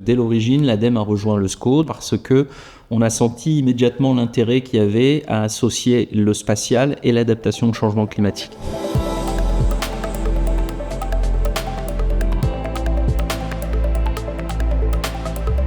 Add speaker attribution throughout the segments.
Speaker 1: dès l'origine, l'ADEME a rejoint le SCO parce qu'on a senti immédiatement l'intérêt qu'il y avait à associer le spatial et l'adaptation au changement climatique.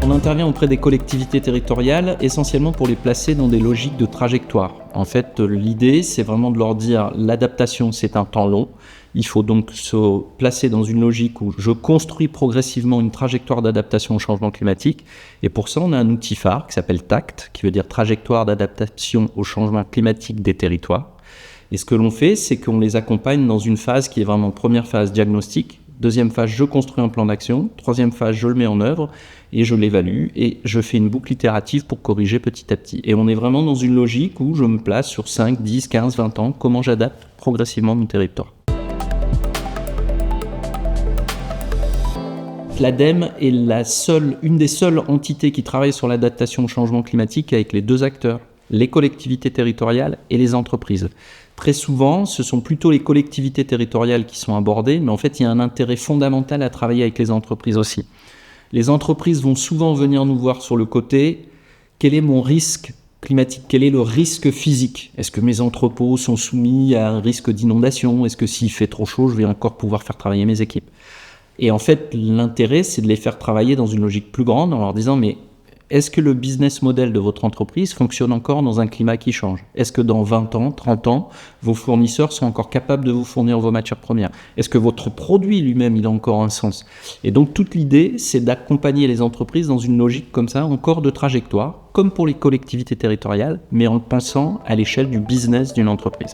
Speaker 1: On intervient auprès des collectivités territoriales essentiellement pour les placer dans des logiques de trajectoire. En fait, l'idée, c'est vraiment de leur dire l'adaptation, c'est un temps long. Il faut donc se placer dans une logique où je construis progressivement une trajectoire d'adaptation au changement climatique. Et pour ça, on a un outil phare qui s'appelle TACT, qui veut dire trajectoire d'adaptation au changement climatique des territoires. Et ce que l'on fait, c'est qu'on les accompagne dans une phase qui est vraiment première phase diagnostic. Deuxième phase, je construis un plan d'action. Troisième phase, je le mets en œuvre et je l'évalue et je fais une boucle itérative pour corriger petit à petit. Et on est vraiment dans une logique où je me place sur 5, 10, 15, 20 ans, comment j'adapte progressivement mon territoire. L'ADEME est une des seules entités qui travaille sur l'adaptation au changement climatique avec les deux acteurs, les collectivités territoriales et les entreprises. Très souvent, ce sont plutôt les collectivités territoriales qui sont abordées, mais en fait, il y a un intérêt fondamental à travailler avec les entreprises aussi. Les entreprises vont souvent venir nous voir sur le côté, quel est mon risque climatique, quel est le risque physique? Est-ce que mes entrepôts sont soumis à un risque d'inondation? Est-ce que s'il fait trop chaud, je vais encore pouvoir faire travailler mes équipes? Et en fait, l'intérêt, c'est de les faire travailler dans une logique plus grande en leur disant, mais est-ce que le business model de votre entreprise fonctionne encore dans un climat qui change? Est-ce que dans 20 ans, 30 ans, vos fournisseurs sont encore capables de vous fournir vos matières premières? Est-ce que votre produit lui-même, il a encore un sens? Et donc, toute l'idée, c'est d'accompagner les entreprises dans une logique comme ça, encore de trajectoire, comme pour les collectivités territoriales, mais en pensant à l'échelle du business d'une entreprise.